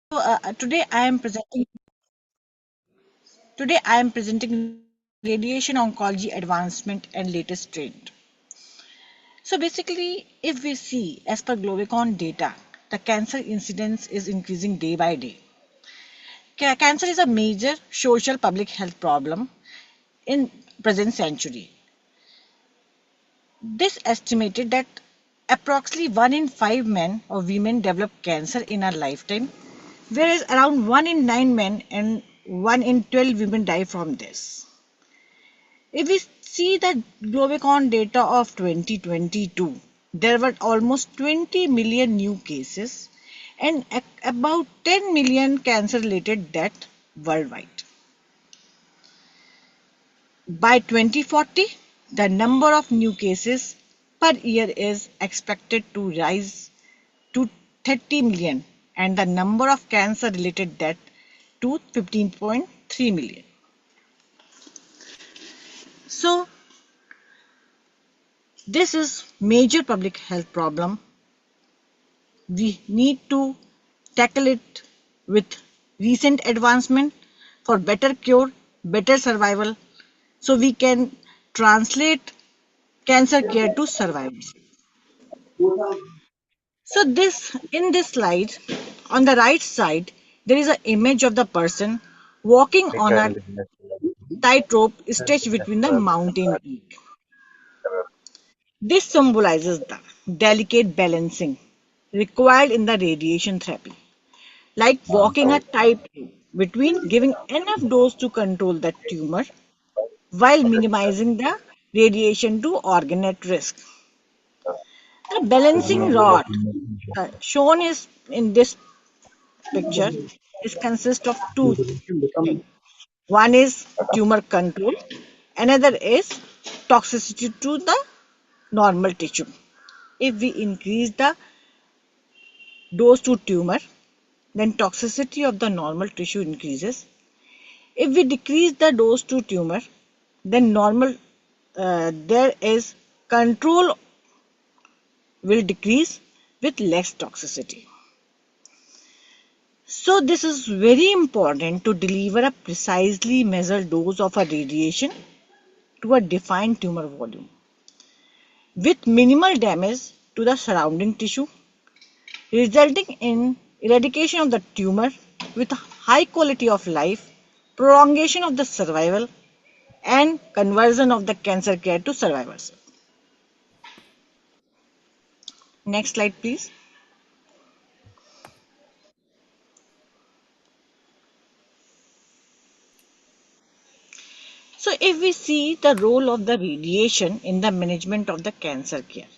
Today I am presenting radiation oncology advancement and latest trend. So basically, if we see as per Globicon data, the cancer incidence is increasing day by day. Cancer is a major social public health problem in present century. This estimated that approximately 1 in 5 men or women develop cancer in a lifetime, whereas around 1 in 9 men and 1 in 12 women die from this. If we see the Globicon data of 2022, there were almost 20 million new cases and about 10 million cancer-related deaths worldwide. By 2040, the number of new cases per year is expected to rise to 30 million and the number of cancer-related deaths to 15.3 million. So, this is major public health problem. We need to tackle it with recent advancement for better cure, better survival, so we can translate cancer care to survival. So this in this slide, on the right side, there is an image of the person walking on a tightrope stretched between the mountain peak. This symbolizes the delicate balancing required in the radiation therapy, like walking a tightrope between giving enough dose to control the tumor while minimizing the radiation to organ at risk. The balancing rod shown is in this picture is consist of two things. One is tumor control, another is toxicity to the normal tissue. If we increase the dose to tumor, then toxicity of the normal tissue increases. If we decrease the dose to tumor, then there is control will decrease with less toxicity. So this is very important to deliver a precisely measured dose of a radiation to a defined tumor volume with minimal damage to the surrounding tissue, resulting in eradication of the tumor with high quality of life, prolongation of the survival, and conversion of the cancer care to survivors. Next slide, please. So if we see the role of the radiation in the management of the cancer care.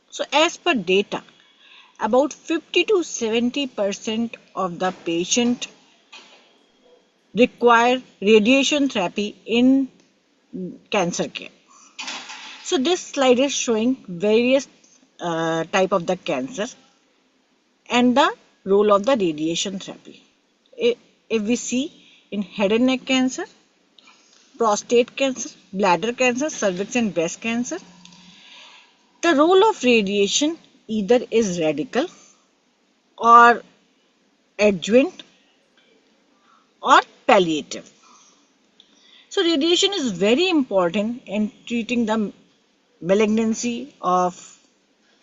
So as per data, about 50 to 70% of the patient require radiation therapy in cancer care. So this slide is showing various type of the cancer and the role of the radiation therapy. If we see in head and neck cancer, prostate cancer, bladder cancer, cervix and breast cancer, the role of radiation either is radical or adjuvant or palliative. So radiation is very important in treating the malignancy of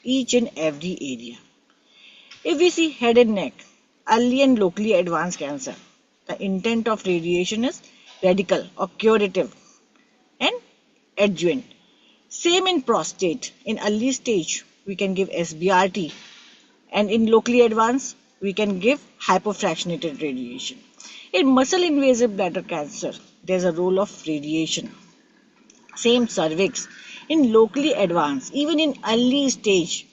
each and every area. If we see head and neck, early and locally advanced cancer, the intent of radiation is radical or curative and adjuvant. Same in prostate. In early stage, we can give SBRT, and in locally advanced, we can give hypofractionated radiation. In muscle invasive bladder cancer, there's a role of radiation. Same cervix. In locally advanced, even in early stage,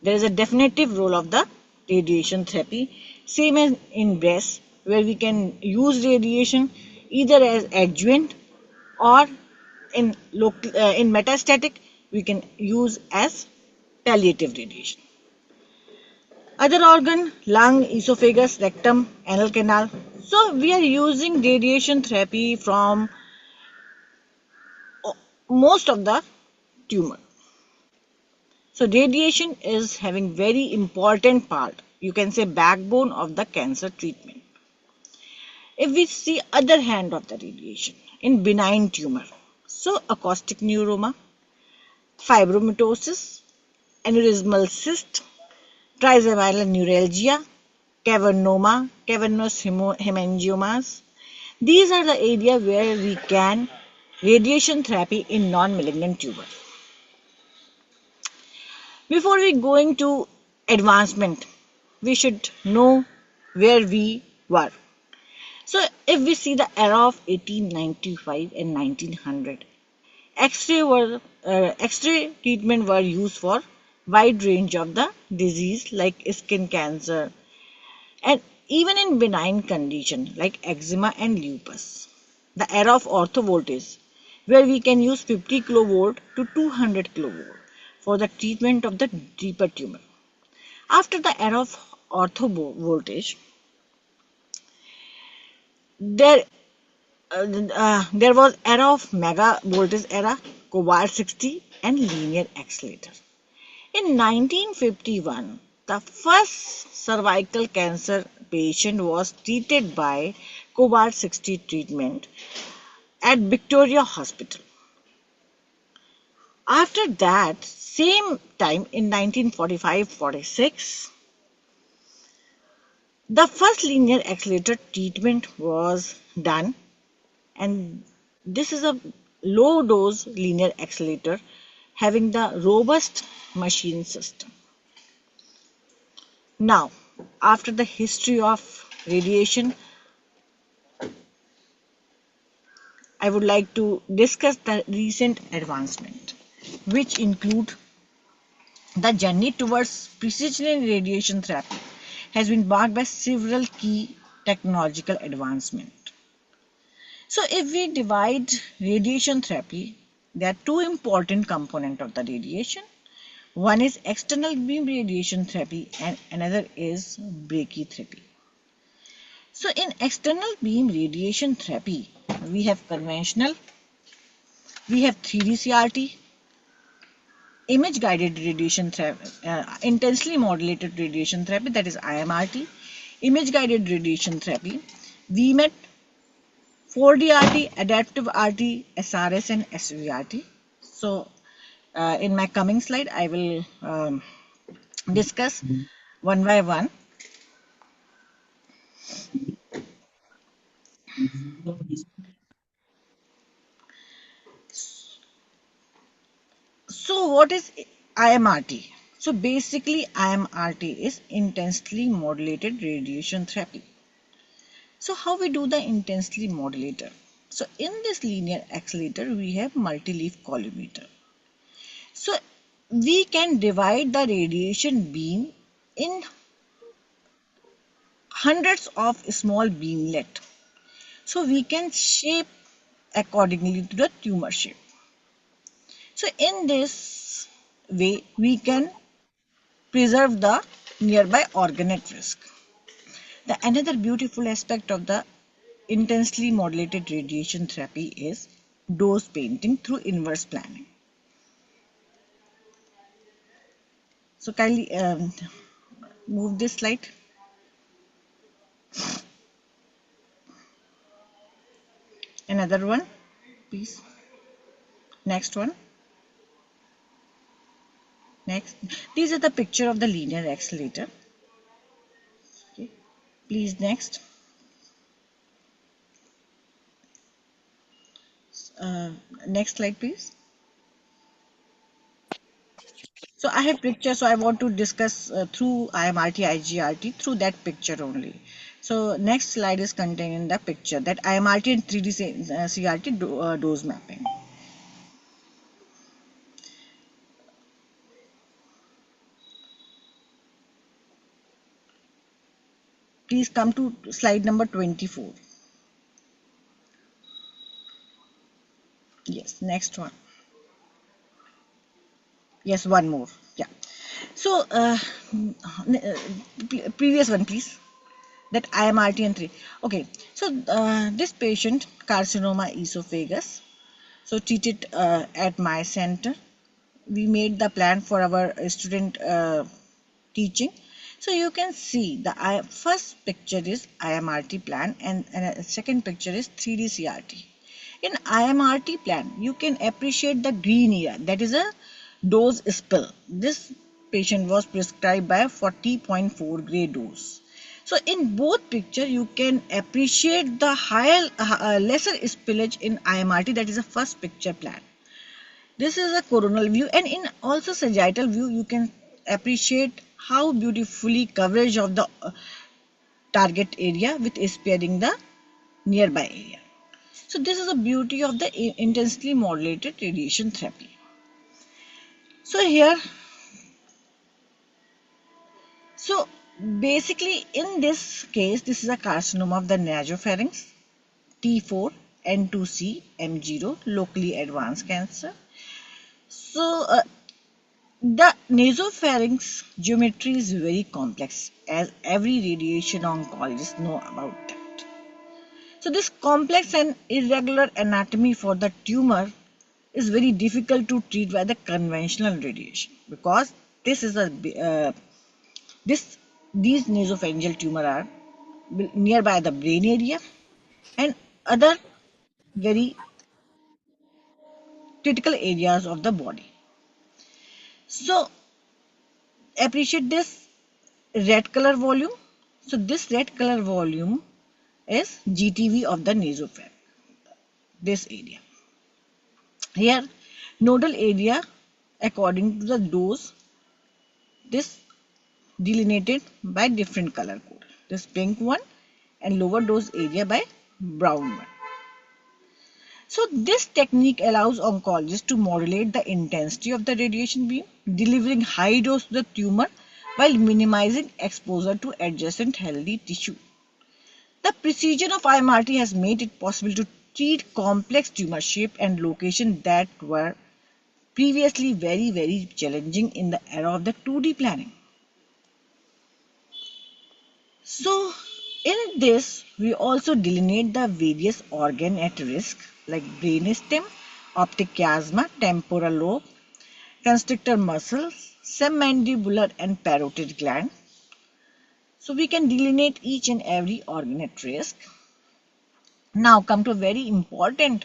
there is a definitive role of the radiation therapy. Same as in breast, where we can use radiation either as adjuvant or in metastatic, we can use as palliative radiation. Other organ, lung, esophagus, rectum, anal canal. So we are using radiation therapy from most of the tumor. So radiation is having very important part you can say backbone of the cancer treatment. If we see other hand of the radiation in benign tumor, so acoustic neuroma, fibromatosis, aneurysmal cyst, trigeminal neuralgia, cavernous hemangiomas. These are the areas where we can radiation therapy in non-malignant tumor. Before we go into advancement, we should know where we were. So if we see the era of 1895 and 1900, X-ray treatment were used for wide range of the disease like skin cancer and even in benign condition like eczema and lupus. The era of orthovoltage where we can use 50 kilovolt to 200 kilovolt for the treatment of the deeper tumor. After the era of orthovoltage, there there was era of mega voltage era, cobalt 60 and linear accelerator. In 1951, the first cervical cancer patient was treated by cobalt 60 treatment at Victoria Hospital. After that, same time in 1945-46, the first linear accelerator treatment was done, and this is a low dose linear accelerator having the robust machine system. Now, after the history of radiation, I would like to discuss the recent advancement, which include the journey towards precision radiation therapy has been marked by several key technological advancements. So if we divide radiation therapy, there are two important components of the radiation. One is external beam radiation therapy and another is brachytherapy. So in external beam radiation therapy, we have conventional, we have 3D CRT, image guided radiation therapy, intensely modulated radiation therapy, that is IMRT, image guided radiation therapy, VMET, 4D RT, adaptive RT, SRS and SVRT. So in my coming slide, I will discuss one by one. So what is IMRT? So basically IMRT is intensely modulated radiation therapy. So how we do the intensely modulator? So in this linear accelerator we have multi-leaf collimator. So we can divide the radiation beam in hundreds of small beamlet. So we can shape accordingly to the tumor shape. So in this way we can preserve the nearby organ at risk. The another beautiful aspect of the intensely modulated radiation therapy is dose painting through inverse planning. So kindly move this slide. Another one, please. Next one. Next. These are the picture of the linear accelerator. Okay. Please next. Next slide, please. So I have picture, so I want to discuss through IMRT, IGRT through that picture only. So next slide is containing the picture that IMRT and 3D CRT dose mapping. Please come to slide number 24. Yes, next one. Yes, one more. Yeah. So previous one, please. That IMRT and 3. Okay. So this patient carcinoma esophagus. So treated at my center. We made the plan for our student teaching. So you can see the first picture is IMRT plan and second picture is 3D CRT. In IMRT plan, you can appreciate the green area, that is a dose spill. This patient was prescribed by a 40.4 grade dose. So in both picture, you can appreciate the lesser spillage in IMRT, that is a first picture plan. This is a coronal view, and in also sagittal view, you can appreciate how beautifully coverage of the target area with sparing the nearby area. So this is the beauty of the intensely modulated radiation therapy. So here, so basically in this case, this is a carcinoma of the nasopharynx, T4, N2C, M0, locally advanced cancer. So the nasopharynx geometry is very complex, as every radiation oncologist know about that. So this complex and irregular anatomy for the tumor is very difficult to treat by the conventional radiation, because this is these nasopharyngeal tumor are nearby the brain area and other very critical areas of the body. So appreciate this red color volume. So this red color volume is GTV of the nasopharynx, this area. Here, nodal area according to the dose, this delineated by different color code. This pink one and lower dose area by brown one. So this technique allows oncologists to modulate the intensity of the radiation beam, delivering high dose to the tumor while minimizing exposure to adjacent healthy tissue. The precision of IMRT has made it possible to treat complex tumor shape and location that were previously very challenging in the era of the 2D planning. So in this, we also delineate the various organ at risk like brainstem, optic chiasma, temporal lobe, constrictor muscles, submandibular and parotid gland. So we can delineate each and every organ at risk. Now come to a very important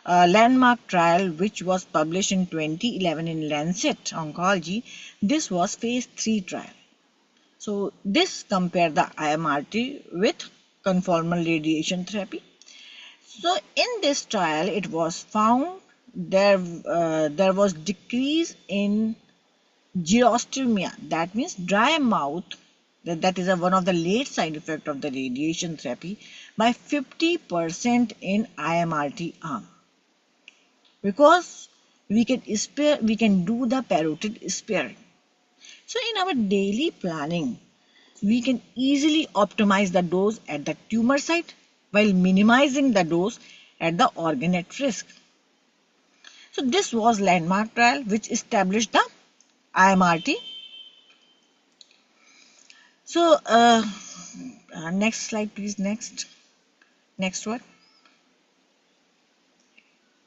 landmark trial which was published in 2011 in Lancet Oncology. This was phase 3 trial. So this compared the IMRT with conformal radiation therapy. So in this trial, it was found there was decrease in xerostomia, that means dry mouth. That is one of the late side effect of the radiation therapy by 50% in IMRT arm, because we can do the parotid sparing. So in our daily planning, we can easily optimize the dose at the tumor site while minimizing the dose at the organ at risk. So this was landmark trial which established the IMRT. So next slide please. Next one.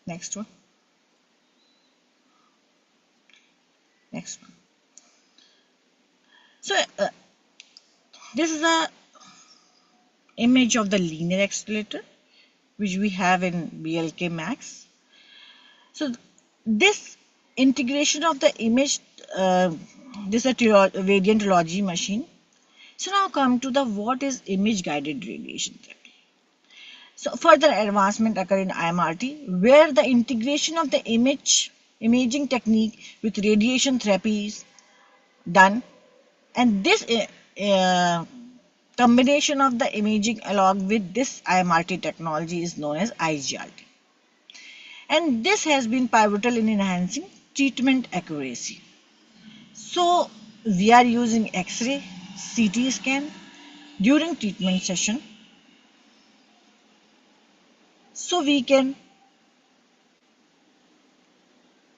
Next one. Next one. So this is a image of the linear accelerator which we have in BLK-Max. So this integration of the image, this is a radiantology machine. So now come to the what is image guided radiation therapy. So further advancement occur in IMRT where the integration of the imaging technique with radiation therapy is done, and this combination of the imaging along with this IMRT technology is known as IGRT. And this has been pivotal in enhancing treatment accuracy. So we are using X-ray, CT scan during treatment session, so we can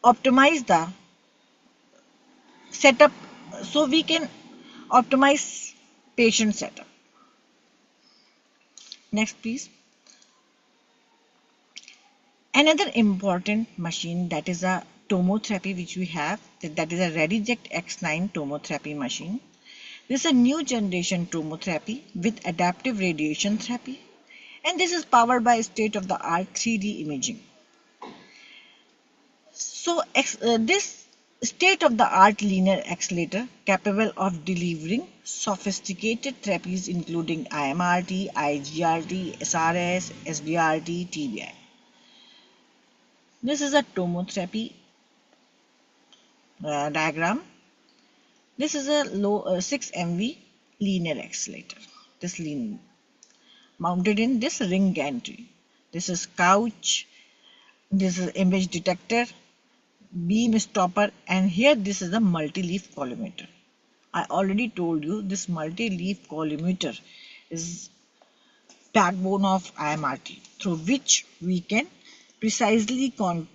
optimize the setup, so we can optimize patient setup. Next please. Another important machine, that is a tomotherapy which we have, that is a Radiject X9 tomotherapy machine. This is a new generation tomotherapy with adaptive radiation therapy, and this is powered by state-of-the-art 3D imaging. So this state-of-the-art linear accelerator capable of delivering sophisticated therapies including IMRT, IGRT, SRS, SBRT, TBI. This is a tomotherapy diagram. This is a low 6 MV linear accelerator. This mounted in this ring gantry. This is couch. This is image detector, beam stopper, and here this is the multi-leaf collimator. I already told you this multi-leaf collimator is backbone of IMRT, through which we can precisely cover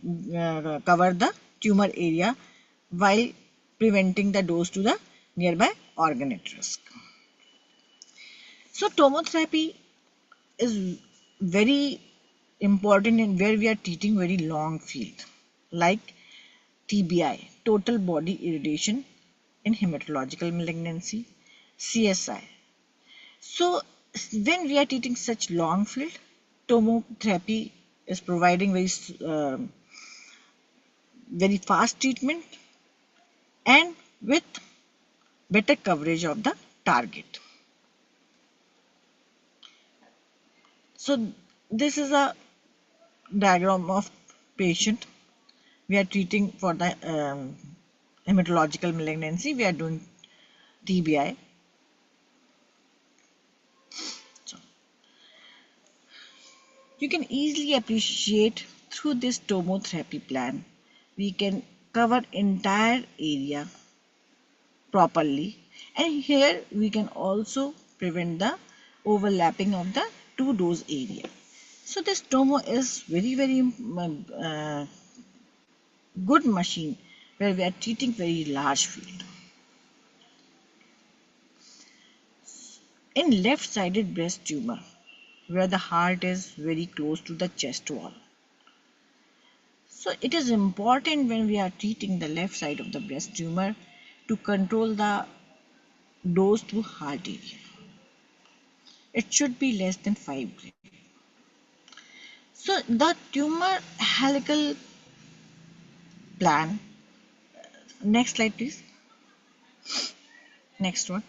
the tumor area while preventing the dose to the nearby organ at risk. So tomotherapy is very important in where we are treating very long field like TBI, total body irradiation in hematological malignancy, CSI. So when we are treating such long field, tomotherapy is providing very fast treatment and with better coverage of the target. So this is a diagram of patient we are treating for the hematological malignancy. We are doing TBI. So you can easily appreciate through this tomotherapy plan, we can cover entire area properly, and here we can also prevent the overlapping of the two dose area. So this tomo is very good machine where we are treating very large field. In left-sided breast tumor, where the heart is very close to the chest wall. So it is important when we are treating the left side of the breast tumor to control the dose to heart area. It should be less than 5 gray. So the tumor helical plan, next slide please. Next one.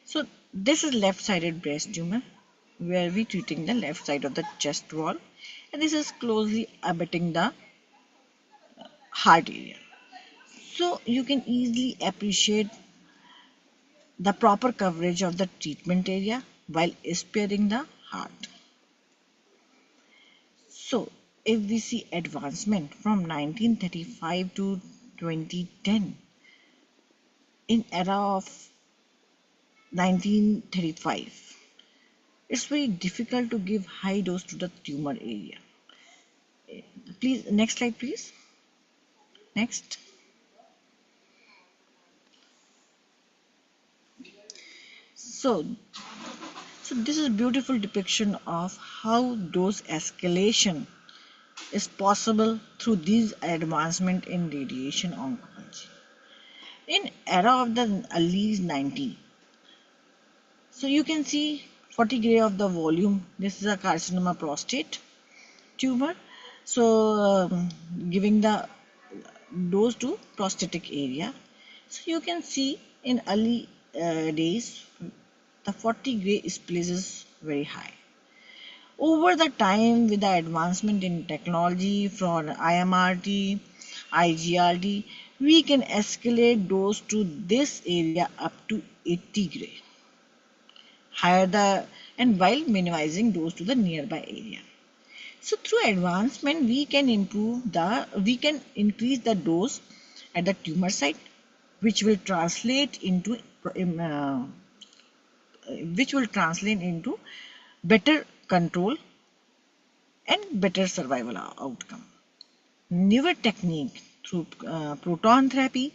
So this is left-sided breast tumor where we treating the left side of the chest wall, and this is closely abutting the heart area. So you can easily appreciate the proper coverage of the treatment area while sparing the heart. So if we see advancement from 1935 to 2010, in era of 1935, it's very difficult to give high dose to the tumor area. Please, next slide please. Next. So this is a beautiful depiction of how dose escalation is possible through these advancement in radiation oncology. In era of the early 90s, so you can see 40 gray of the volume. This is a carcinoma prostate tumor. So giving the dose to prostatic area. So you can see in early days the 40 gray is very high. Over the time, with the advancement in technology from IMRT, IGRT, we can escalate dose to this area up to 80 gray, and while minimizing dose to the nearby area. So through advancement, we can increase the dose at the tumor site, which will translate into better control and better survival outcome. Newer technique through proton therapy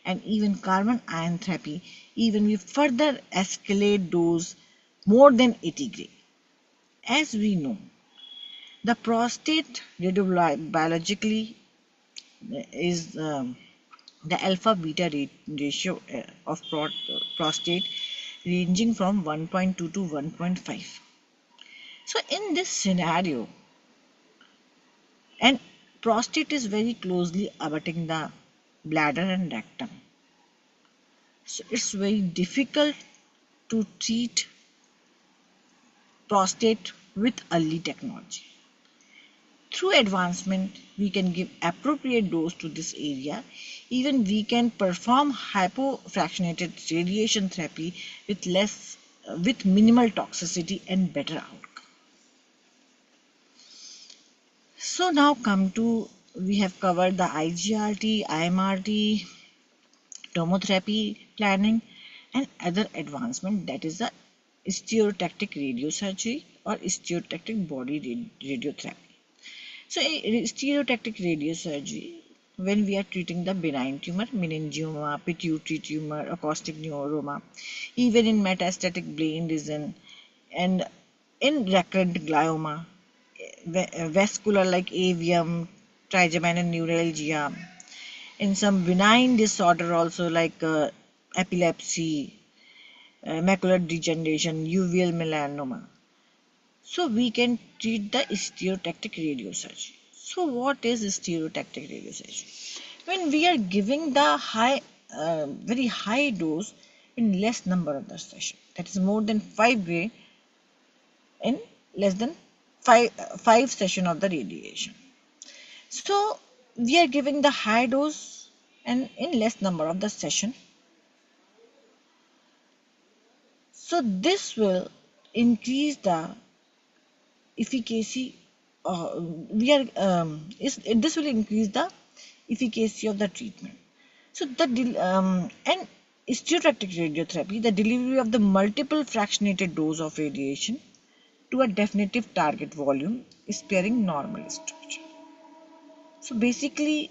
and even carbon ion therapy, even we further escalate dose more than 80 gray. As we know, the prostate radiobiologically is the alpha beta ratio of prostate ranging from 1.2 to 1.5. So in this scenario, and prostate is very closely abutting the bladder and rectum, so it's very difficult to treat prostate with early technology. Through advancement, we can give appropriate dose to this area. Even we can perform hypofractionated radiation therapy with minimal toxicity and better outcome. So now come to, we have covered the IGRT, IMRT, tomotherapy planning, and other advancement, that is the stereotactic radiosurgery or stereotactic body radiotherapy. So, stereotactic radiosurgery, when we are treating the benign tumor, meningioma, pituitary tumor, acoustic neuroma, even in metastatic brain lesion, and in recurrent glioma, vascular like avium, trigeminal neuralgia, in some benign disorder also like epilepsy, macular degeneration, uveal melanoma. So we can treat the stereotactic radiosurgery. So what is stereotactic radiosurgery? When we are giving the very high dose in less number of the session, that is more than 5 gray in less than five session of the radiation. So we are giving the high dose and in less number of the session. So this will increase the efficacy. This will increase the efficacy of the treatment. So and stereotactic radiotherapy, the delivery of the multiple fractionated dose of radiation to a definitive target volume, sparing normal structure. So basically,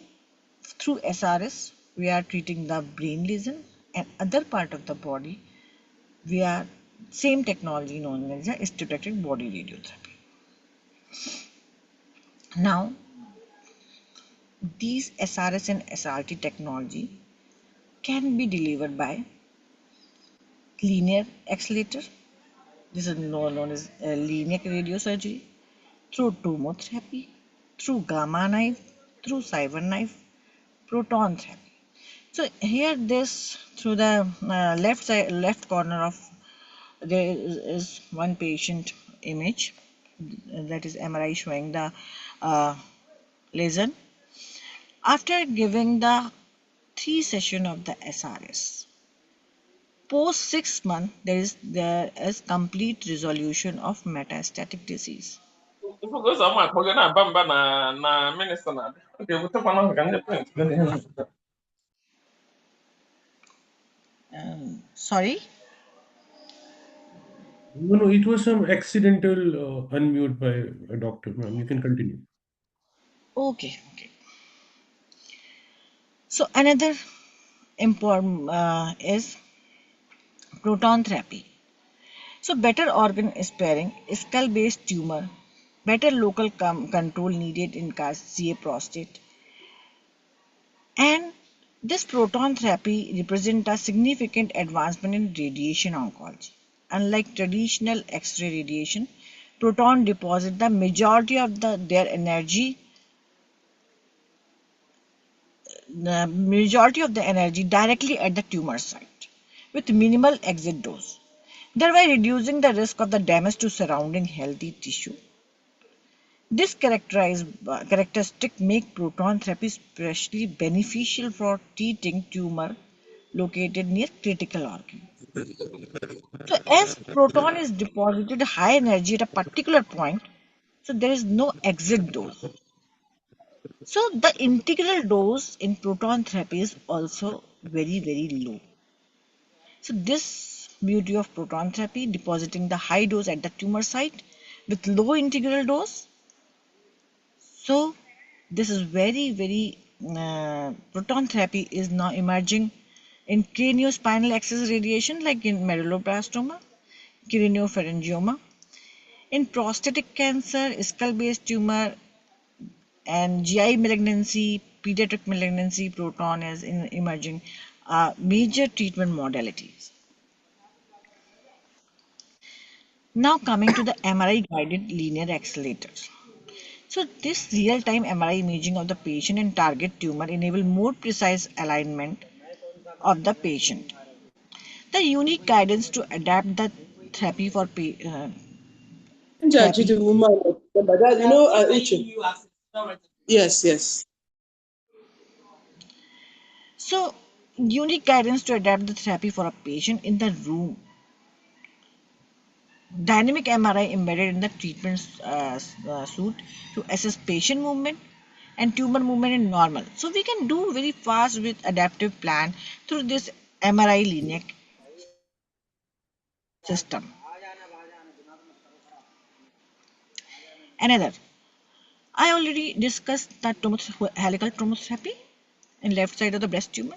through SRS, we are treating the brain lesion and other part of the body. We are same technology known as the stereotactic body radiotherapy. Now, these SRS and SRT technology can be delivered by linear accelerator. This is known as linear radiosurgery, through tomotherapy, through gamma knife, through cyber knife, proton therapy. So here, this through the left corner of there is one patient image, that is MRI showing the lesion after giving the 3 session of the SRS. Post 6 months, there is complete resolution of metastatic disease. Sorry. No, it was some accidental unmute by a doctor, ma'am. You can continue. Okay. Okay. So another important is proton therapy. So better organ sparing, skull-based tumor, better local control needed in CA prostate, and this proton therapy represents a significant advancement in radiation oncology. Unlike traditional X-ray radiation, proton deposit the majority of the energy directly at the tumor site with minimal exit dose, thereby reducing the risk of the damage to surrounding healthy tissue. This characteristic make proton therapy especially beneficial for treating tumor located near critical organ. So as proton is deposited high energy at a particular point, so there is no exit dose. So the integral dose in proton therapy is also very low. So this beauty of proton therapy, depositing the high dose at the tumor site with low integral dose. So this is proton therapy is now emerging in craniospinal axis radiation like in medulloblastoma, craniopharyngioma, in prostatic cancer, skull-based tumor, and GI malignancy, pediatric malignancy, proton as in emerging major treatment modalities. Now coming to the MRI guided linear accelerators. So this real-time MRI imaging of the patient and target tumor enable more precise alignment of the patient. The unique guidance to adapt the therapy for Judge therapy. the woman, but that Uche. Yes, yes. So unique guidance to adapt the therapy for a patient in the room. Dynamic MRI embedded in the treatment suite to assess patient movement and tumor movement in normal. So we can do very fast with adaptive plan through this MRI linear system. Another, I already discussed the helical tomotherapy in left side of the breast tumor.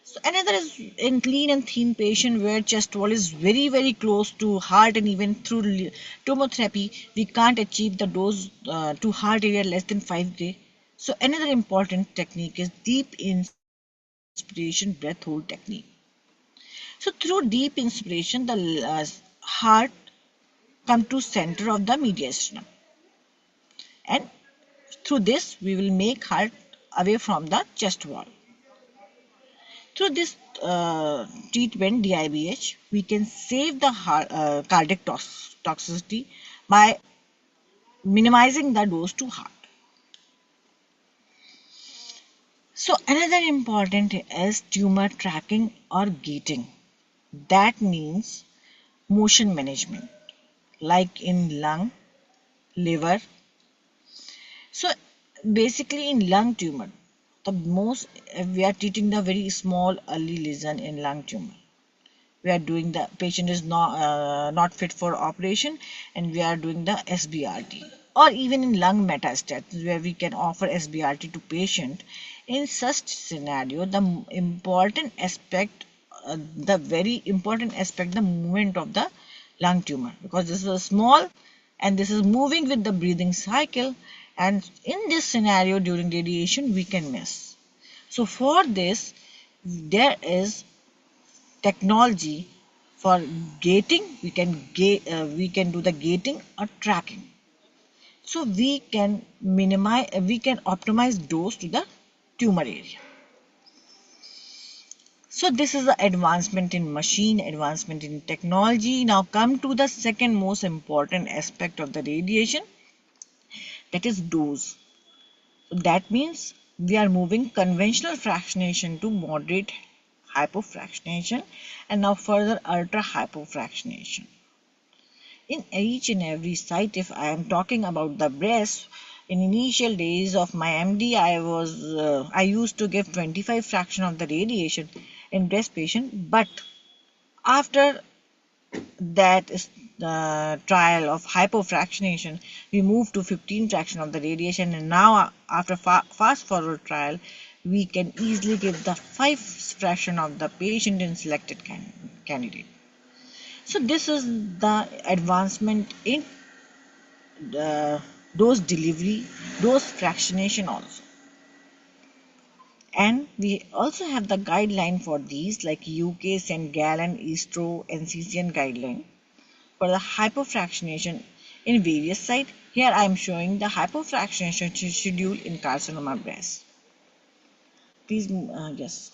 So another is in clean and thin patient where chest wall is very close to heart, and even through tomotherapy we can't achieve the dose to heart area less than 5 day. So another important technique is deep inspiration breath hold technique. So through deep inspiration the heart come to center of the mediastinum, and through this we will make heart away from the chest wall. Through this treatment, DIBH, we can save the cardiac toxicity by minimizing the dose to heart. So another important is tumor tracking or gating. That means motion management, like in lung, liver. So basically in lung tumor, the most we are treating the very small early lesion in lung tumor. We are doing the patient is not fit for operation, and we are doing the SBRT, or even in lung metastasis where we can offer SBRT to patient. In such scenario the important aspect, the very important aspect, the movement of the lung tumor, because this is a small and this is moving with the breathing cycle, and in this scenario during radiation we can miss. So for this there is technology for gating. We can do the gating or tracking, so we can minimize, we can optimize dose to the tumor area. So this is the advancement in machine, advancement in technology. Now come to the second most important aspect of the radiation, that is dose. So that means we are moving conventional fractionation to moderate hypofractionation, and now further ultra hypofractionation. In each and every site, if I am talking about the breast, in initial days of my MD, I used to give 25 fraction of the radiation in breast patient, but after that is the trial of hypofractionation, we moved to 15 fraction of the radiation, and now after fast forward trial we can easily give the 5 fraction of the patient in selected candidate. So this is the advancement in dose delivery, dose fractionation also. And we also have the guideline for these, like UK St. Gallen Estro NCCN guideline for the hypofractionation in various sites. Here I am showing the hypofractionation schedule in carcinoma breast. Please, yes,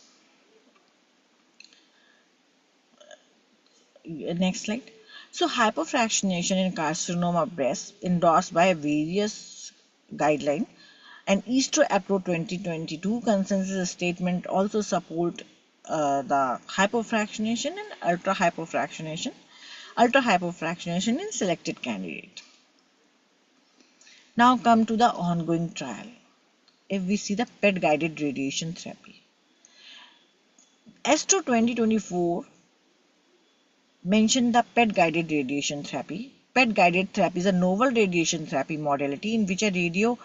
next slide. So hypofractionation in carcinoma breast endorsed by various guidelines, and Eastro Appro 2022 consensus statement also support the hypofractionation and ultra hypofractionation in selected candidate. Now come to the ongoing trial. If we see the PET guided radiation therapy, Astro 2024 mentioned the PET guided radiation therapy. PET guided therapy is a novel radiation therapy modality in which a radio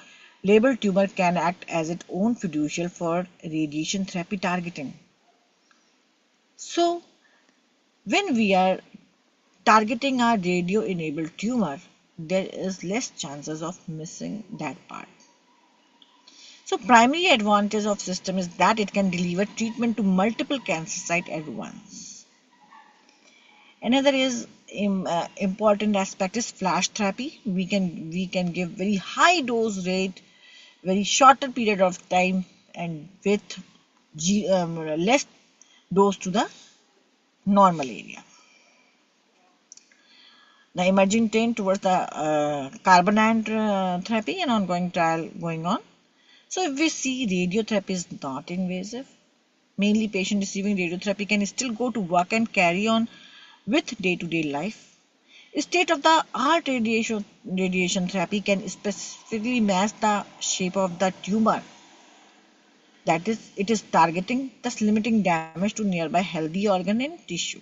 labeled tumor can act as its own fiducial for radiation therapy targeting. So when we are targeting our radio enabled tumor, there is less chances of missing that part. So primary advantage of system is that it can deliver treatment to multiple cancer sites at once. Another is important aspect is flash therapy. We can give very high dose rate, very shorter period of time, and with less dose to the normal area. The emerging trend towards the carbon ion therapy and ongoing trial going on. So if we see radiotherapy is not invasive, mainly patient receiving radiotherapy can still go to work and carry on with day-to-day life. State-of-the-art radiation therapy can specifically match the shape of the tumor. That is, it is targeting, thus limiting damage to nearby healthy organ and tissue.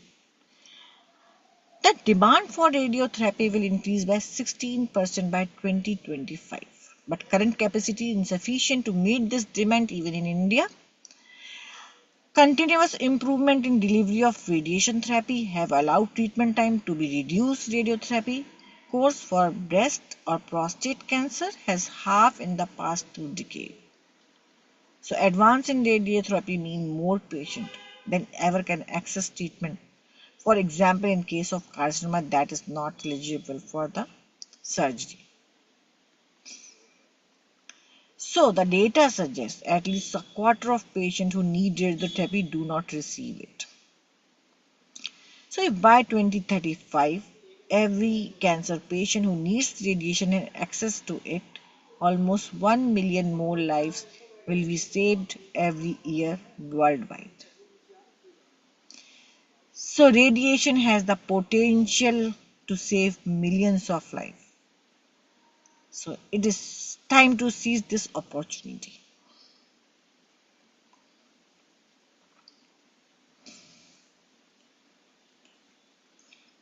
The demand for radiotherapy will increase by 16% by 2025. But current capacity is insufficient to meet this demand even in India. Continuous improvement in delivery of radiation therapy have allowed treatment time to be reduced. Radiotherapy course for breast or prostate cancer has halved in the past 2 decades. So advance in radiotherapy mean more patients than ever can access treatment. For example, in case of carcinoma that is not eligible for the surgery. So the data suggests at least a quarter of patients who need radiotherapy do not receive it. So if by 2035, every cancer patient who needs radiation and access to it, almost 1 million more lives will be saved every year worldwide. So radiation has the potential to save millions of lives. So it is time to seize this opportunity.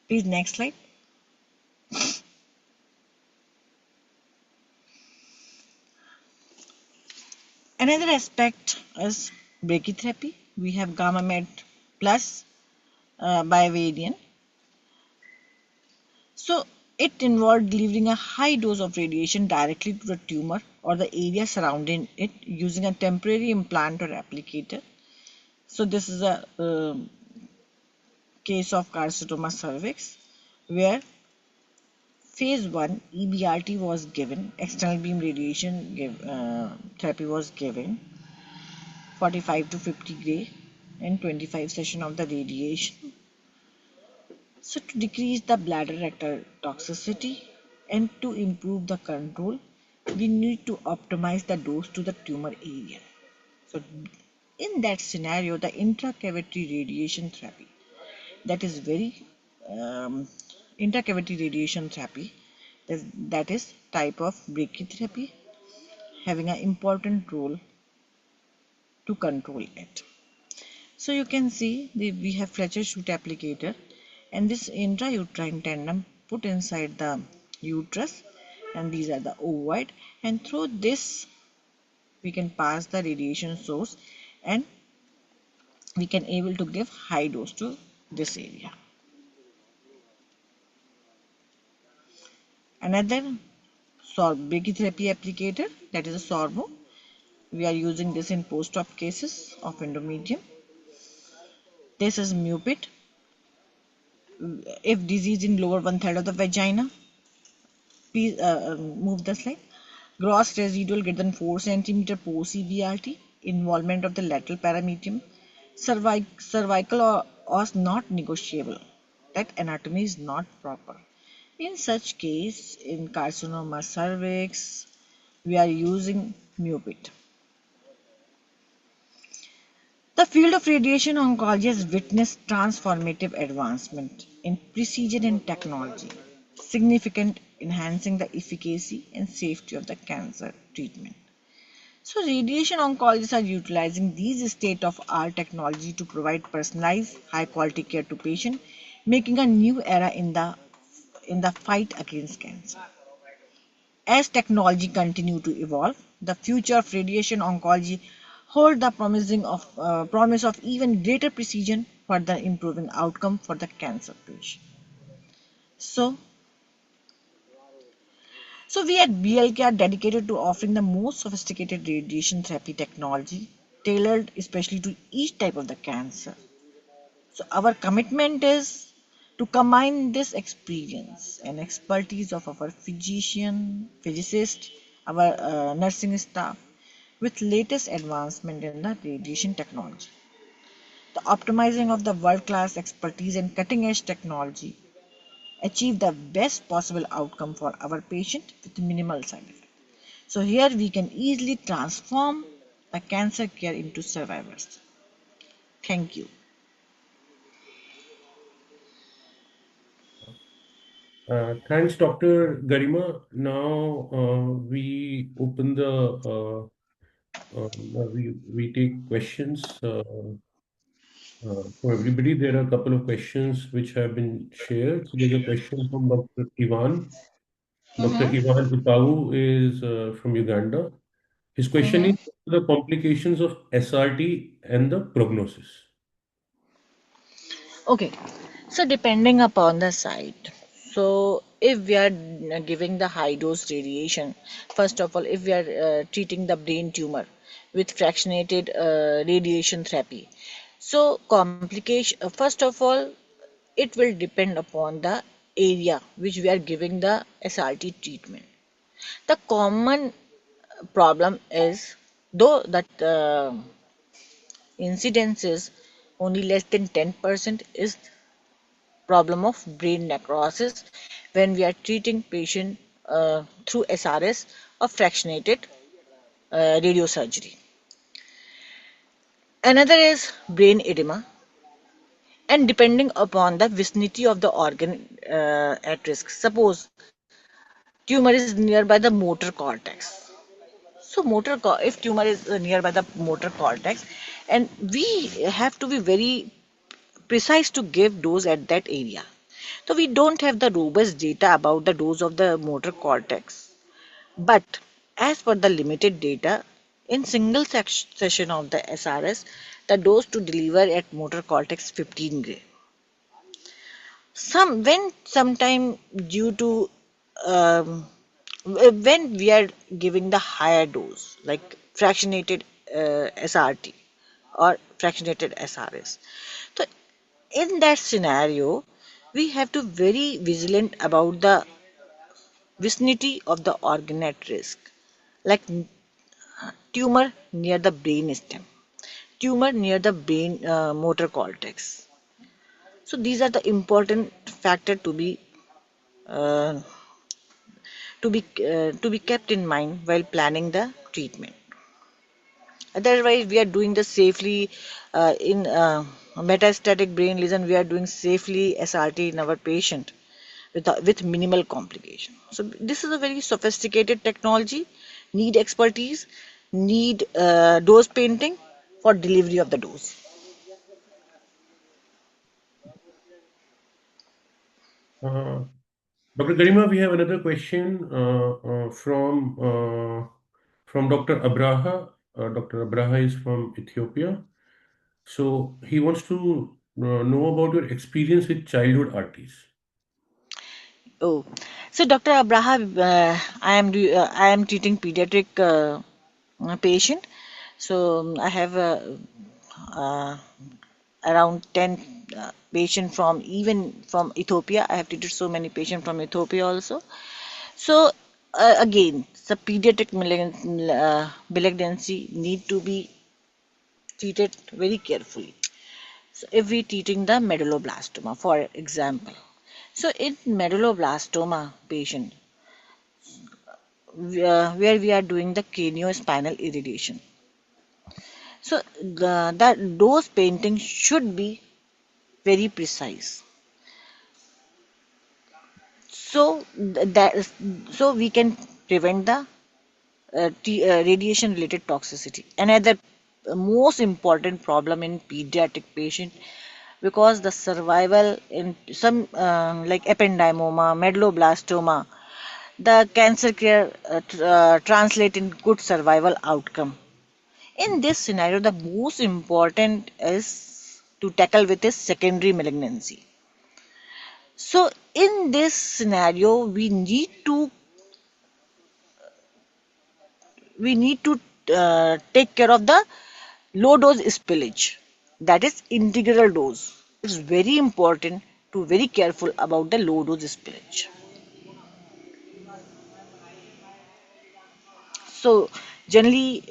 Please next slide. Another aspect is brachytherapy. We have gamma med plus bivariant. So it involved delivering a high dose of radiation directly to the tumor or the area surrounding it using a temporary implant or applicator. So this is a case of carcinoma cervix where phase 1 EBRT was given, external beam radiation therapy was given, 45 to 50 gray and 25 session of the radiation. So to decrease the bladder rectal toxicity and to improve the control, we need to optimize the dose to the tumor area. So in that scenario, the intracavity radiation therapy, that is very intracavity radiation therapy, that is type of brachytherapy, having an important role to control it. So you can see we have Fletcher shoot applicator and this intrauterine tandem put inside the uterus, and these are the ovoid, and through this we can pass the radiation source and we can able to give high dose to this area. Another brachytherapy applicator, that is a sorbo. We are using this in post-op cases of endometrium. This is mupit. If disease in lower one third of the vagina, please move the slide. Gross residual greater than 4 cm post CBRT, involvement of the lateral parametrium, cervical was not negotiable. That anatomy is not proper. In such case, in carcinoma cervix, we are using mupit. The field of radiation oncology has witnessed transformative advancement in precision and technology, significant enhancing the efficacy and safety of the cancer treatment. So radiation oncologists are utilizing these state-of-art technology to provide personalized, high-quality care to patients, making a new era in the fight against cancer. As technology continues to evolve, the future of radiation oncology holds the promise of even greater precision, further improving outcome for the cancer patient. So So we at BLK are dedicated to offering the most sophisticated radiation therapy technology tailored especially to each type of the cancer. So our commitment is to combine this experience and expertise of our physicists, our nursing staff with latest advancement in the radiation technology. The optimizing of the world-class expertise and cutting-edge technology achieve the best possible outcome for our patient with minimal side effects. So here we can easily transform the cancer care into survivors. Thank you. Thanks, Dr. Garima. Now we open the we take questions for everybody. There are a couple of questions which have been shared. So there's a question from Dr. Ivan. Dr. Mm-hmm. Ivan Ipau is from Uganda. His question is Mm-hmm. the complications of SRT and the prognosis. Okay, so depending upon the site, so if we are giving the high dose radiation, first of all, if we are treating the brain tumor with fractionated radiation therapy, so complication, first of all, it will depend upon the area which we are giving the SRT treatment. The common problem is though that incidence is only less than 10% is problem of brain necrosis when we are treating patient through SRS or fractionated radiosurgery. Another is brain edema, and depending upon the vicinity of the organ at risk. Suppose tumor is nearby the motor cortex. So if tumor is nearby the motor cortex, and we have to be very precise to give dose at that area. So we don't have the robust data about the dose of the motor cortex. But as per the limited data, in single session of the SRS, the dose to deliver at motor cortex 15 gray. Sometime due to when we are giving the higher dose, like fractionated SRT or fractionated SRS. So in that scenario, we have to very vigilant about the vicinity of the organ at risk, like tumor near the brain stem, tumor near the brain motor cortex. So these are the important factor uh, to be kept in mind while planning the treatment. Otherwise, we are doing the safely in metastatic brain lesion. We are doing safely SRT in our patient with minimal complication. So this is a very sophisticated technology. Need expertise, need dose painting for delivery of the dose. Uh, Dr. Garima, we have another question from Dr. Abraha. Dr. Abraha is from Ethiopia. So he wants to know about your experience with childhood artists. Oh, so Dr. Abraha, I am treating pediatric patient. So I have uh, around 10 patient from even from Ethiopia. I have treated so many patients from Ethiopia also. So again, the pediatric malignancy need to be treated very carefully. So if we treating the medulloblastoma, for example, so in medulloblastoma patient, where we are doing the craniospinal irradiation, so that those painting should be very precise. So that is, so we can prevent the radiation related toxicity. Another most important problem in pediatric patient, because the survival in some like ependymoma, medulloblastoma, the cancer care translate in good survival outcome. In this scenario, the most important is to tackle with a secondary malignancy. So in this scenario, we need to we need to take care of the low dose spillage, that is integral dose. It's very important to very careful about the low dose spillage. So generally,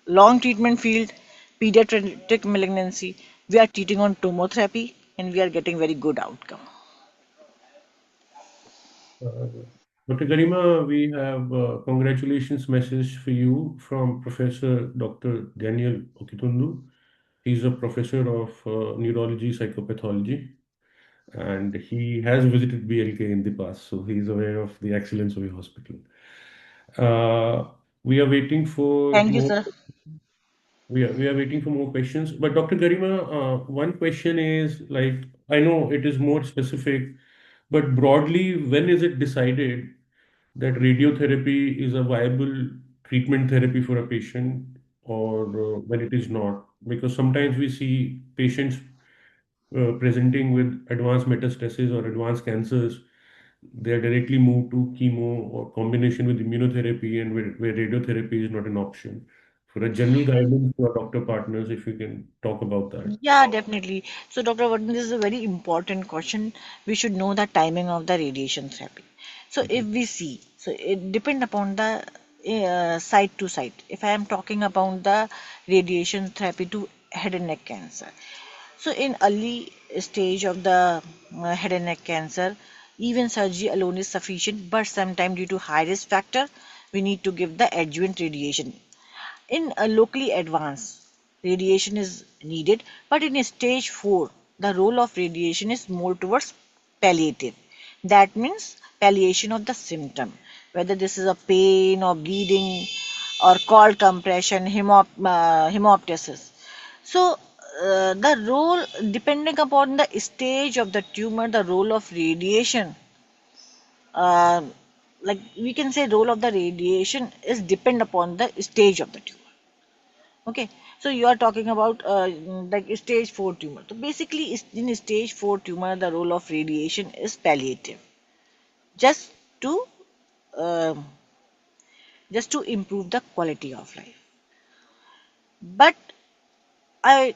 long treatment field, pediatric malignancy, we are treating on tomotherapy and we are getting very good outcome. Uh, Dr. Garima, we have a congratulations message for you from Professor Dr. Daniel Okitundu. He's a professor of neurology psychopathology, and he has visited BLK in the past, so he's aware of the excellence of your hospital. We are waiting for Thank you, more. sir. We are waiting for more questions. But Dr. Garima, one question is like, I know it is more specific, but broadly, when is it decided that radiotherapy is a viable treatment therapy for a patient, or when it is not? Because sometimes we see patients presenting with advanced metastasis or advanced cancers, they are directly moved to chemo or combination with immunotherapy, and where radiotherapy is not an option. For a general guidance to our doctor partners, if you can talk about that. Yeah, definitely. So, Dr. Vardan, this is a very important question. We should know the timing of the radiation therapy. So, if Mhm. we see, so it depend upon the site to site. If I am talking about the radiation therapy to head and neck cancer, so in early stage of the head and neck cancer, even surgery alone is sufficient, but sometimes due to high risk factor, we need to give the adjuvant radiation. In a locally advanced, radiation is needed, but in stage 4, the role of radiation is more towards palliative. That means palliation of the symptom, whether this is a pain or bleeding or cold compression, hemoptysis. So, the role, depending upon the stage of the tumor, the role of radiation, uh, like we can say, role of the radiation is depend upon the stage of the tumor. Okay, so you are talking about like stage 4 tumor. So basically, in stage 4 tumor, the role of radiation is palliative, just to um just to improve the quality of life. But I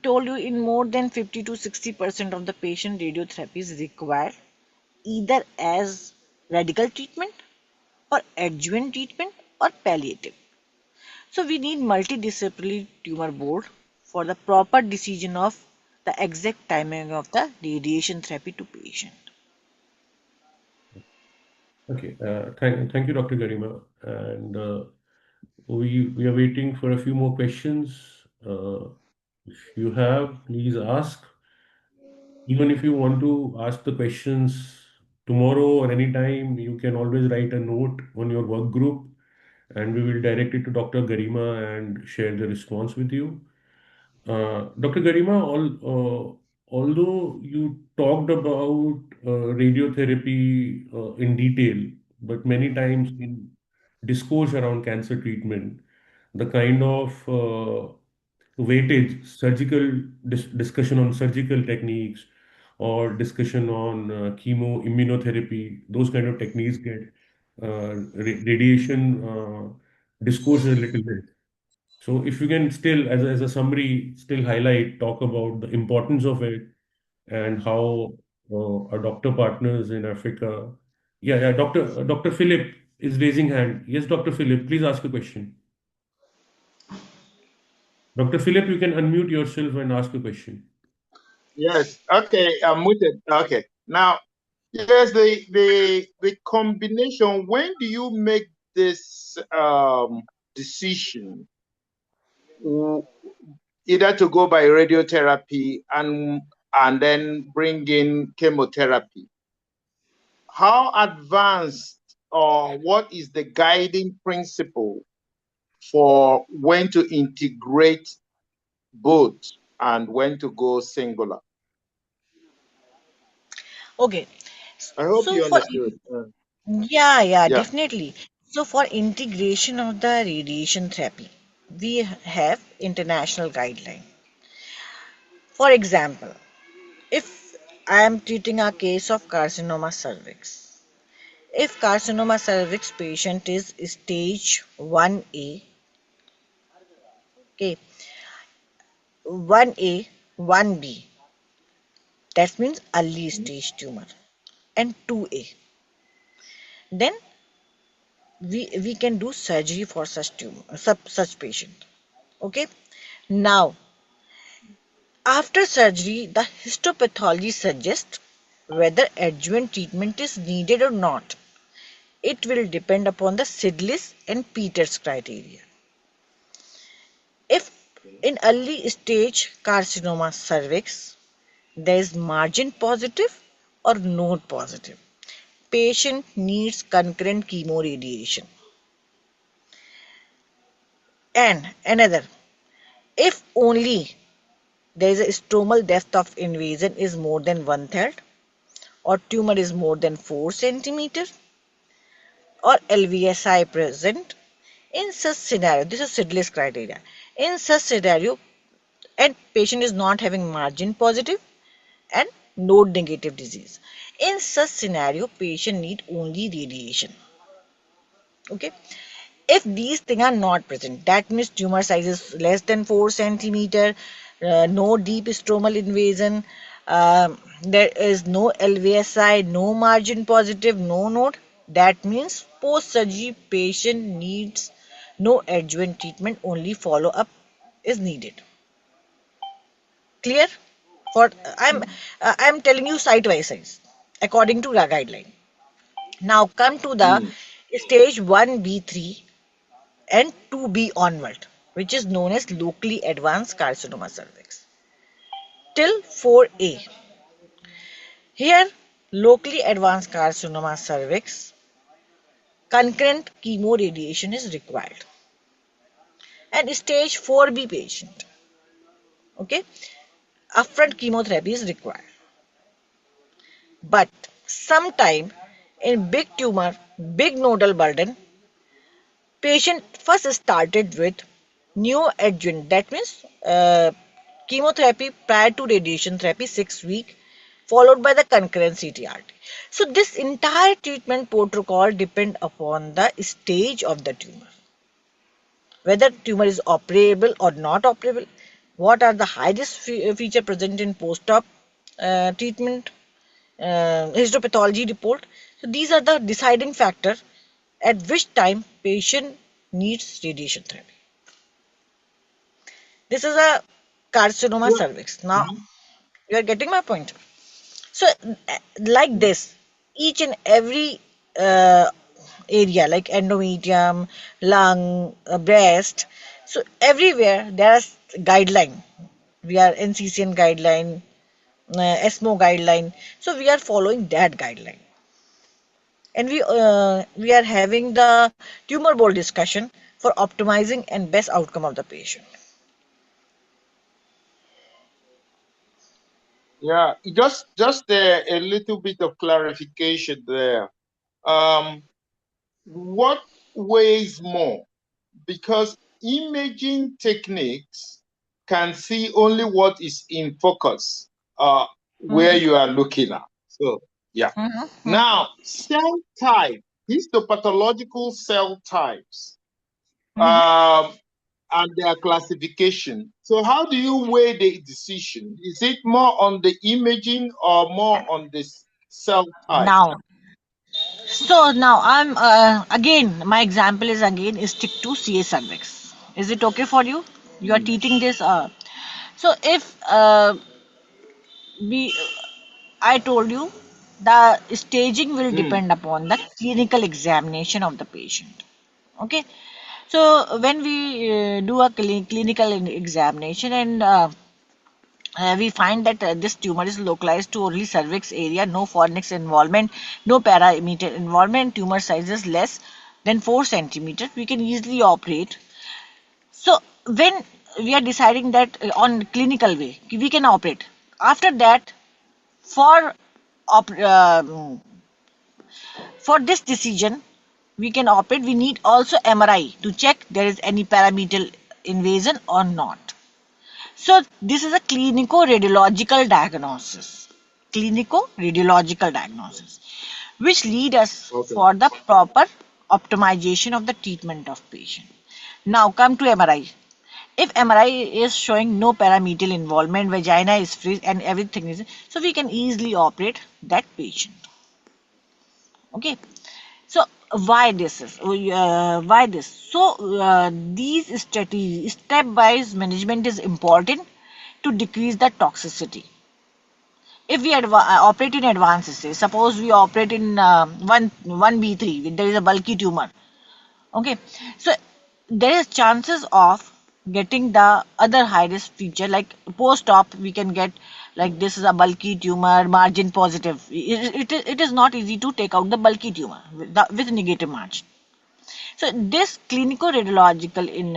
told you, in more than 50 to 60% of the patient, radiotherapy is required either as radical treatment or adjuvant treatment or palliative. So we need multidisciplinary tumor board for the proper decision of the exact timing of the radiation therapy to patient. Okay, thank you, Dr. Garima. And we are waiting for a few more questions. If you have, please ask. Even if you want to ask the questions tomorrow or anytime, you can always write a note on your work group, and we will direct it to Dr. Garima and share the response with you. Dr. Garima, although you talked about radiotherapy in detail, but many times in discourse around cancer treatment, the kind of weightage, discussion on surgical techniques or discussion on chemo, immunotherapy, those kind of techniques get radiation discourse is a little bit. So if you can still, as a summary, still highlight, talk about the importance of it and how our doctor partners in Africa. Yeah, yeah, Dr. Philip is raising hand. Yes, Dr. Philip, please ask a question. Dr. Philip, you can unmute yourself and ask a question. Yes. Okay. I'm muted. Okay. Now, yes, the combination. When do you make this decision, w- either to go by radiotherapy and then bring in chemotherapy? How advanced, or what is the guiding principle for when to integrate both and when to go singular? Okay, I hope so you for understood. yeah, Yeah. definitely. So for integration of the radiation therapy, we have international guideline. For example, if I am treating a case of carcinoma cervix, If carcinoma cervix patient is stage 1A, okay, 1A, 1B, that means early stage tumor, and 2A, then we can do surgery for such tumor, such patient. Okay. Now, after surgery, the histopathology suggests whether adjuvant treatment is needed or not. It will depend upon the Sidlis and Peters criteria. If in early stage carcinoma cervix, there is margin positive or node positive, patient needs concurrent chemoradiation. And another, if only there is a stromal depth of invasion is more than one third, or tumor is more than 4 centimeters, or LVSI present, in such scenario, this is Sidley's criteria. In such scenario, and patient is not having margin positive and node negative disease. In such scenario, patient need only radiation. Okay. If these things are not present, that means tumor size is less than 4 centimeter, no deep stromal invasion, there is no LVSI, no margin positive, no node. That means post-surgery patient needs no adjuvant treatment, only follow-up is needed. Clear? For I'm telling you site by site according to the guideline. Now come to the Mm. stage 1B3 and 2B onward, which is known as locally advanced carcinoma cervix, till 4A. Here, locally advanced carcinoma cervix, concurrent chemoradiation is required. And stage 4B patient, okay, upfront chemotherapy is required. But sometime in big tumor, big nodal burden, patient first started with neoadjuvant, that means chemotherapy prior to radiation therapy 6 weeks, followed by the concurrent CTRT. So this entire treatment protocol depend upon the stage of the tumor, whether tumor is operable or not operable, what are the highest feature present in post-op treatment, histopathology report. So these are the deciding factor at which time patient needs radiation therapy. This is a carcinoma Yeah. cervix. Now Mhm. you are getting my point. So like this, each and every uh, area like endometrium, lung, breast. So everywhere there are guideline. We are NCCN guideline, ESMO guideline. So we are following that guideline, and we are having the tumor board discussion for optimizing and best outcome of the patient. Yeah, just a little bit of clarification there. Um, what weighs more? Because imaging techniques can see only what is in focus, where you are looking at. So, yeah. Mhm. Now, cell type, histopathological cell types, Mhm. um, and their classification. So, how do you weigh the decision? Is it more on the imaging or more on the cell type? Now, so now I'm again my example is again is stick to CA cervix. Is it okay for you? You are Mm. teaching this. So if we, I told you the staging will Mm. depend upon the clinical examination of the patient. Okay. So when we do a clinical examination and we find that this tumor is localized to only cervix area, no fornix involvement, no parameter involvement, tumor size is less than 4 centimeters, we can easily operate. So when we are deciding that on clinical way, we can operate. After that, for op- um for this decision, we can operate. We need also MRI to check there is any parameter invasion or not. So this is a clinico-radiological diagnosis. Clinico-radiological diagnosis. which lead us Okay. for the proper optimization of the treatment of patient. Now come to MRI. If MRI is showing no parametrial involvement, vagina is free and everything is, so we can easily operate that patient. Okay. So why this is why this? So these strategies, step-wise management is important to decrease the toxicity. If we operate in advanced stage, suppose we operate in 1B3, there is a bulky tumor. Okay, so there is chances of getting the other high risk feature like post op. We can get like this is a bulky tumor, margin positive. It is not easy to take out the bulky tumor with negative margin. So this clinical radiological in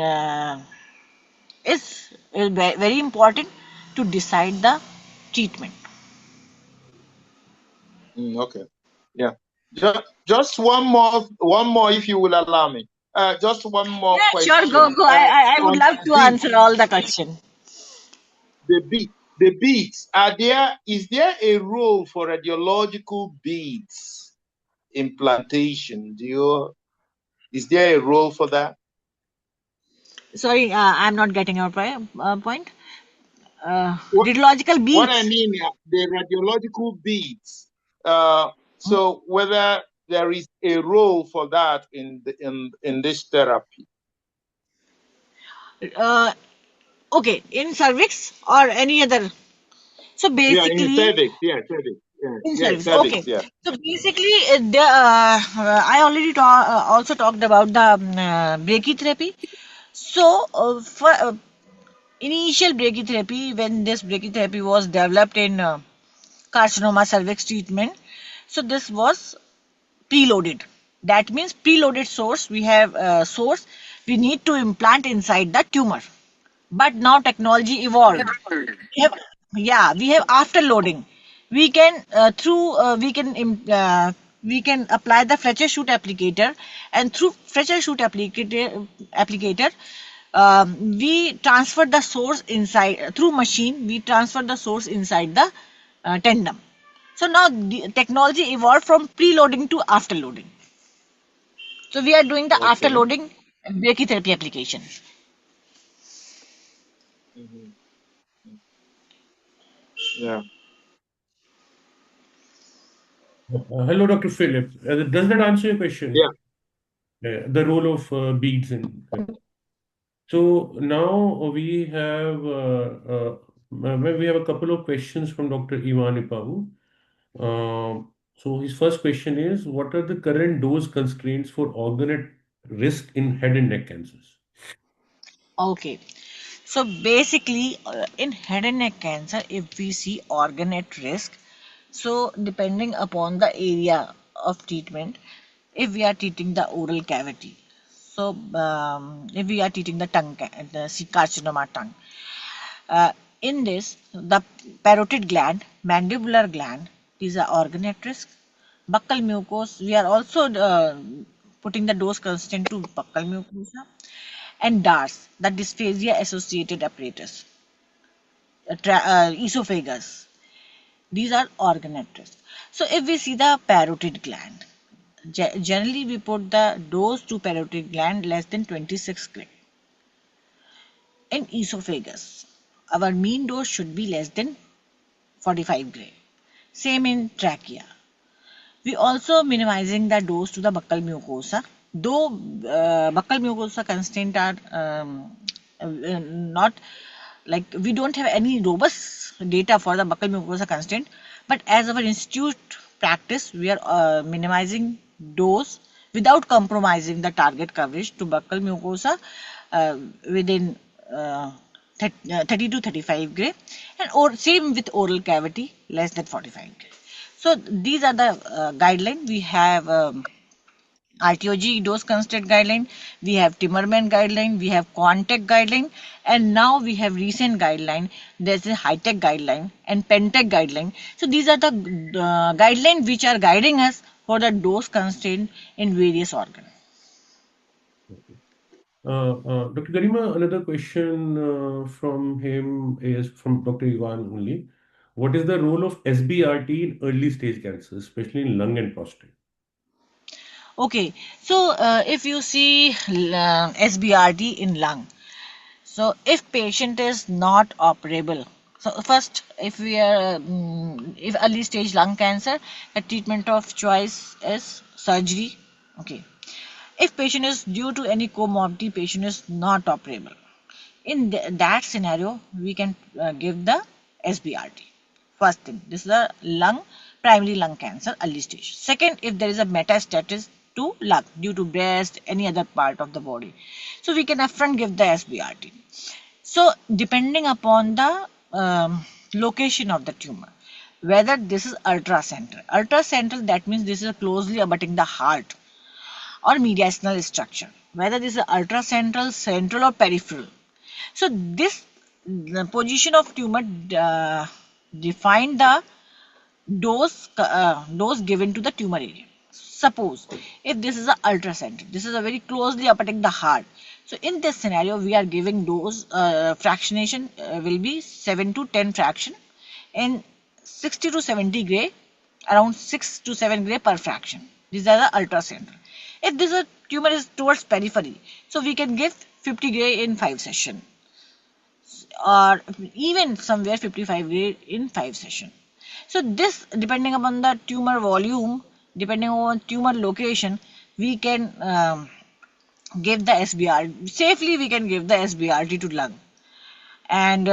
is very important to decide the treatment. Okay. Yeah. Just one more, if you will allow me. Just one more Yeah, sure, go, question. go. I would On love to beat, answer all the question. the beats. Is there a role for radiological beads implantation? Is there a role for that? Sorry, I'm not getting your point. What Radiological what I beads. mean, the radiological beads. Uh, so whether there is a role for that in this therapy? Uh, okay, in cervix or any other. So Yeah, in basically, cervix. Yeah, cervix. Yeah, in yeah, cervix. cervix. Okay. Yeah. So basically, I already also talked about the brachytherapy. So for initial brachytherapy, when this brachytherapy was developed in carcinoma cervix treatment, so this was preloaded. That means preloaded source. We have source. We need to implant inside the tumor. But now technology evolved. We have, yeah, we have after loading. We can we can apply the Fletcher shoot applicator, and through Fletcher shoot applicator, we transfer the source inside through machine. We transfer the source inside the tendon. So now the technology evolved from preloading to afterloading. So we are doing the Okay. afterloading brachytherapy application. Mhm. Yeah. Hello, Dr. Philip. Does that answer your Yeah. question? The role of beads in. So now we have a couple of questions from Dr. Ivan Ipavu. So his first question is, what are the current dose constraints for organ at risk in head and neck cancers? Okay. So basically, in head and neck cancer, if we see organ at risk, so depending upon the area of treatment, if we are treating the oral cavity, so if we are treating the the carcinoma tongue, uh, in this, the parotid gland, mandibular gland, these are organ at risk. Buccal mucosa, we are also putting the dose constant to buccal mucosa and DARS, the dysphagia associated apparatus, esophagus. These are organ at risk. So if we see the parotid gland, generally we put the dose to parotid gland less than 26 gray. In esophagus, our mean dose should be less than 45 gray. Same in trachea. We also minimizing the dose to the buccal mucosa. Though buccal mucosa constraint are not like we don't have any robust data for the buccal mucosa constraint, but as our institute practice, we are minimizing dose without compromising the target coverage to buccal mucosa within uh, 30 to 35 gray, and or same with oral cavity less than 45 gray. So these are the guideline. We have RTOG dose constraint guideline, we have Timmerman guideline, we have Quantec guideline, and now we have recent guideline. There's a high tech guideline and Pentec guideline. So these are the guidelines which are guiding us for the dose constraint in various organs. Dr. Garima, another question from him is from Dr. Ivan only. what is the role of SBRT in early stage cancer, especially in lung and prostate? Okay, so if you see SBRT in lung, so if patient is not operable, so first, if we are if early stage lung cancer, the treatment of choice is surgery. Okay, if patient is due to any comorbidity, patient is not operable. In that scenario, we can give the SBRT. First thing, this is a lung, primary lung cancer, early stage. Second, if there is a metastasis to lung due to breast, any other part of the body, so we can upfront give the SBRT. So, depending upon the location of the tumor, whether this is ultracentral, that means this is closely abutting the heart or mediastinal structure, whether this is ultracentral, central, or peripheral. So this the position of tumor define the dose given to the tumor area. Suppose if this is a ultracenter, this is a very closely abutting the heart. So in this scenario, we are giving dose fractionation will be 7 to 10 fraction in 60 to 70 gray, around 6 to 7 gray per fraction. These are the ultracenter. If this is tumor is towards periphery, so we can give 50 gray in 5 session, or even somewhere 55 grade in 5 session. So this depending upon the tumor volume, depending on tumor location, we can give the SBR safely. We can give the SBRT to lung. And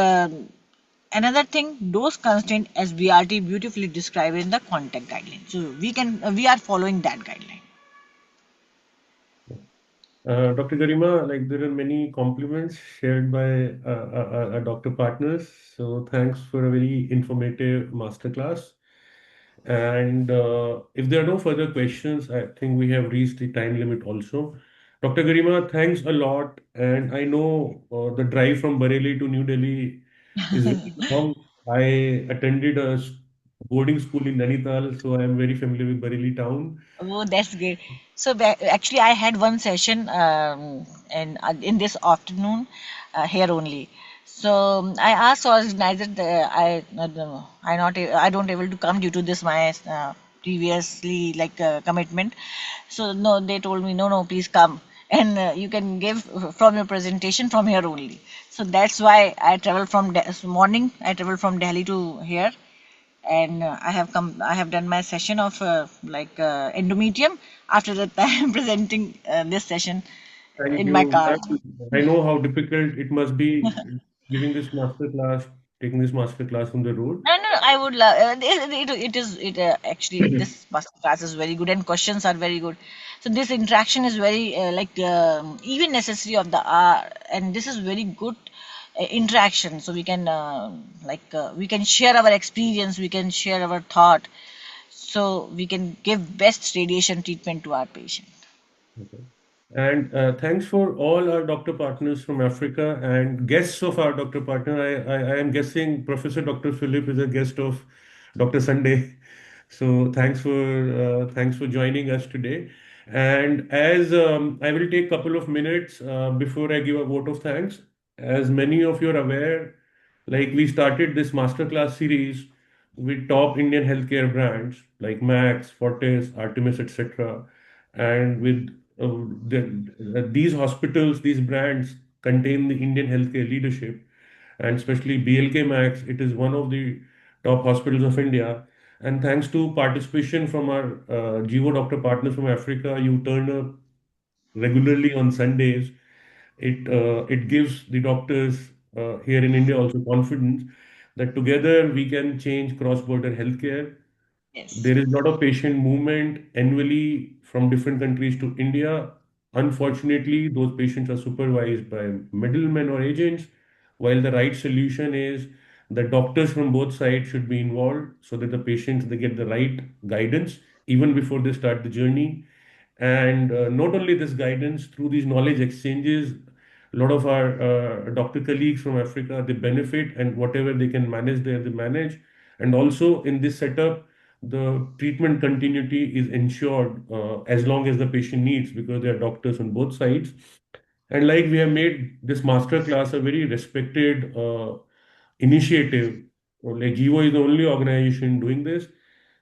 another thing, dose constraint SBRT beautifully described in the contact guideline. So we are following that guideline. Dr. Garima, like there are many compliments shared by our doctor partners. So thanks for a very informative masterclass. And if there are no further questions, I think we have reached the time limit also. Dr. Garima, thanks a lot. And I know the drive from Bareilly to New Delhi is very long. I attended a boarding school in Nainital, so I am very familiar with Bareilly town. Oh, that's great. So actually, I had one session in this afternoon here only. So I asked organizer I don't able to come due to this my previously like commitment. So no, they told me no, please come, and you can give from your presentation from here only. So that's why I travel from morning. I travel from Delhi to here, and I have done my session of endometrium. After that I am presenting this session Thank in my you. car. I know how difficult it must be giving this master class, taking this master class on the road. No, I would love it is it actually this master class is very good and questions are very good. So this interaction is very even necessary of the hour, and this is very good interaction. So we can we can share our experience, we can share our thought, so we can give best radiation treatment to our patient. Okay. And thanks for all our doctor partners from Africa and guests of our doctor partner. I am guessing Professor Dr. Philip is a guest of Dr. Sunday. So thanks for joining us today. And as I will take a couple of minutes before I give a vote of thanks. As many of you are aware, like we started this masterclass series with top Indian healthcare brands like Max, Fortis, Artemis, etc. And with these hospitals, these brands contain the Indian healthcare leadership, and especially BLK-Max, it is one of the top hospitals of India. And thanks to participation from our Jivo doctor partners from Africa, you turn up regularly on Sundays. It gives the doctors here in India also confidence that together we can change cross-border healthcare. Yes. There is a lot of patient movement annually from different countries to India. Unfortunately, those patients are supervised by middlemen or agents, while the right solution is the doctors from both sides should be involved so that the patients they get the right guidance even before they start the journey. And not only this guidance, through these knowledge exchanges, a lot of our doctor colleagues from Africa they benefit, and whatever they can manage there, they manage. And also in this setup, the treatment continuity is ensured as long as the patient needs because there are doctors on both sides. And like we have made this master class a very respected initiative Like Jivo is the only organization doing this.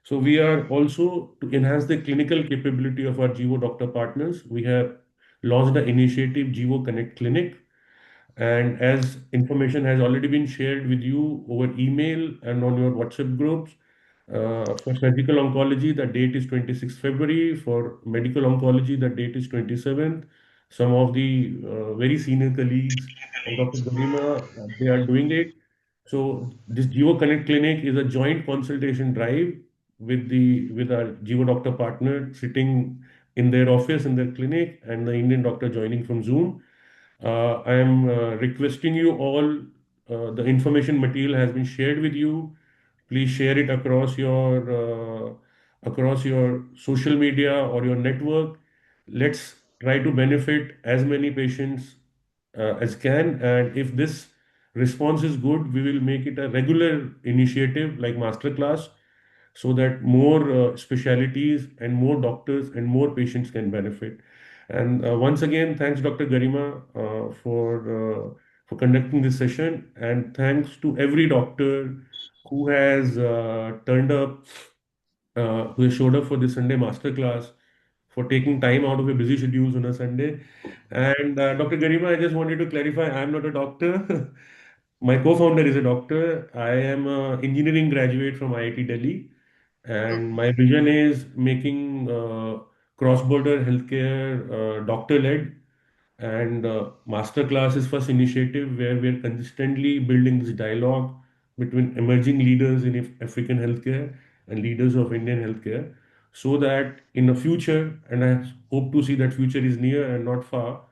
So we are also to enhance the clinical capability of our Jivo doctor partners. We have launched the initiative Jivo Connect Clinic, and as information has already been shared with you over email and on your WhatsApp groups, for surgical oncology, the date is 26th February. For medical oncology, the date is 27th. Some of the very senior colleagues of Dr. Garima, they are doing it. So this Jivo Connect Clinic is a joint consultation drive with our Jivo doctor partner sitting in their office in their clinic and the Indian doctor joining from Zoom. I am requesting you all, the information material has been shared with you. Please share it across your social media or your network. Let's try to benefit as many patients as can. And if this response is good, we will make it a regular initiative like Masterclass so that more specialities and more doctors and more patients can benefit. And once again, thanks, Dr. Garima, for conducting this session, and thanks to every doctor who has turned up, who has showed up for this Sunday masterclass, for taking time out of your busy schedules on a Sunday. And Dr. Garima, I just wanted to clarify, I'm not a doctor. My co-founder is a doctor. I am an engineering graduate from IIT Delhi, and my vision is making cross-border healthcare doctor-led. And Masterclass is first initiative where we are consistently building this dialogue between emerging leaders in African healthcare and leaders of Indian healthcare, so that in the future, and I hope to see that future is near and not far,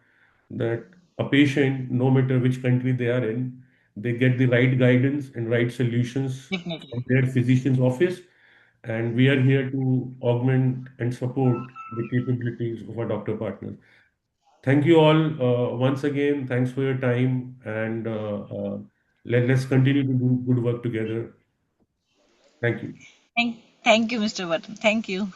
that a patient, no matter which country they are in, they get the right guidance and right solutions from Definitely. their physician's office. And we are here to augment and support the capabilities of our doctor partners. Thank you all once again. Thanks for your time, and let's continue to do good work together. Thank you. Thank you, Mr. Button. Thank you.